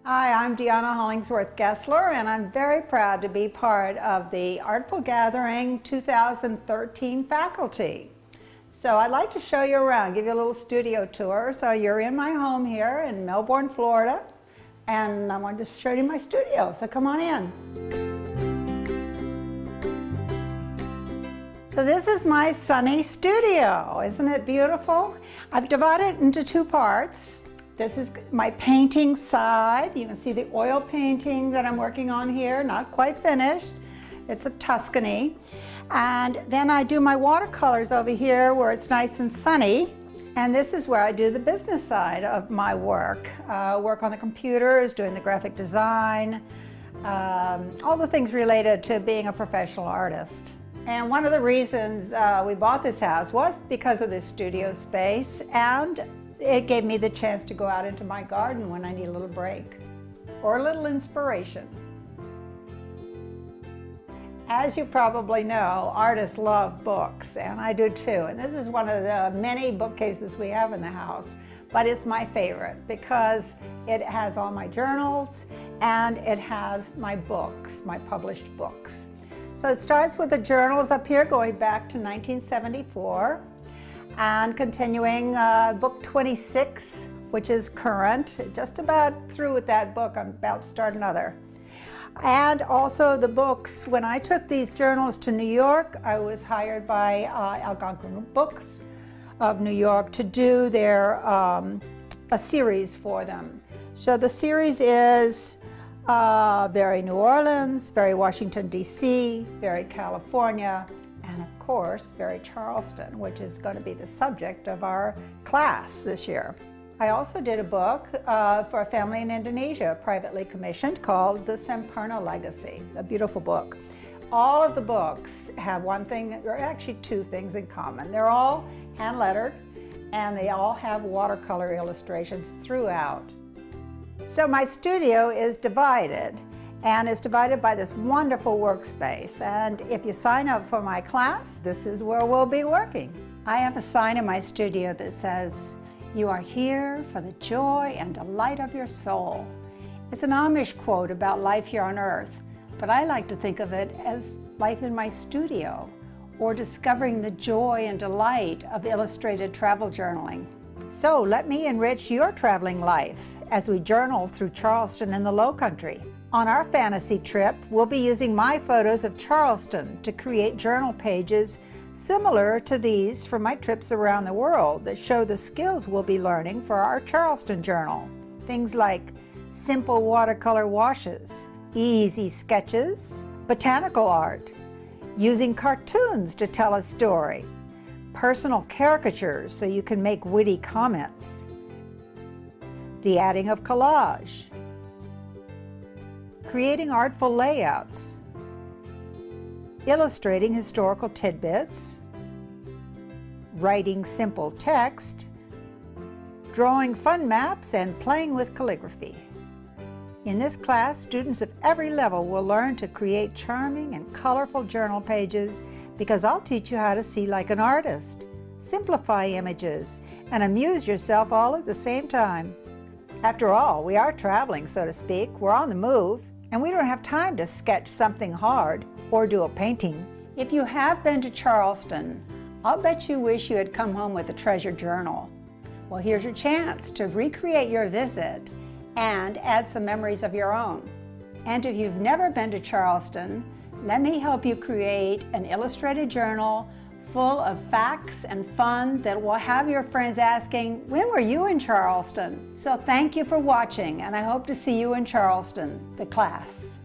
Hi, I'm Hollingsworth Gessler, and I'm very proud to be part of the Artful Gathering 2013 faculty. So I'd like to show you around, give you a little studio tour. So you're in my home here in Melbourne, Florida, and I wanted to show you my studio, so come on in. So this is my sunny studio. Isn't it beautiful? I've divided it into two parts. This is my painting side. You can see the oil painting that I'm working on here, not quite finished. It's a Tuscany. And then I do my watercolors over here where it's nice and sunny. And this is where I do the business side of my work. Work on the computers, doing the graphic design, all the things related to being a professional artist. And one of the reasons we bought this house was because of this studio space, and it gave me the chance to go out into my garden when I need a little break or a little inspiration. As you probably know, artists love books, and I do too. And this is one of the many bookcases we have in the house, but it's my favorite because it has all my journals and it has my books, my published books. So it starts with the journals up here going back to 1974. And continuing book 26, which is current. Just about through with that book. I'm about to start another. And also the books. When I took these journals to New York, I was hired by Algonquin Books of New York to do their a series for them. So the series is very New Orleans, very Washington, D.C., very California, and of course, very Charleston, which is going to be the subject of our class this year. I also did a book for a family in Indonesia, privately commissioned, called The Sempurna Legacy, a beautiful book. All of the books have one thing, or actually two things in common. They're all hand-lettered, and they all have watercolor illustrations throughout. So my studio is divided. And it's divided by this wonderful workspace. And if you sign up for my class, this is where we'll be working. I have a sign in my studio that says, "You are here for the joy and delight of your soul." It's an Amish quote about life here on earth, but I like to think of it as life in my studio, or discovering the joy and delight of illustrated travel journaling. So let me enrich your traveling life as we journal through Charleston and the Low Country. On our fantasy trip, we'll be using my photos of Charleston to create journal pages similar to these from my trips around the world that show the skills we'll be learning for our Charleston journal. Things like simple watercolor washes, easy sketches, botanical art, using cartoons to tell a story, personal caricatures so you can make witty comments, the adding of collage, creating artful layouts, illustrating historical tidbits, writing simple text, drawing fun maps, and playing with calligraphy. In this class, students of every level will learn to create charming and colorful journal pages because I'll teach you how to see like an artist, simplify images, and amuse yourself all at the same time. After all, we are traveling, so to speak. We're on the move. And we don't have time to sketch something hard or do a painting. If you have been to Charleston, I'll bet you wish you had come home with a treasure journal. Well, here's your chance to recreate your visit and add some memories of your own. And if you've never been to Charleston, let me help you create an illustrated journal full of facts and fun that will have your friends asking, "When were you in Charleston?" So thank you for watching, and I hope to see you in Charleston, the class.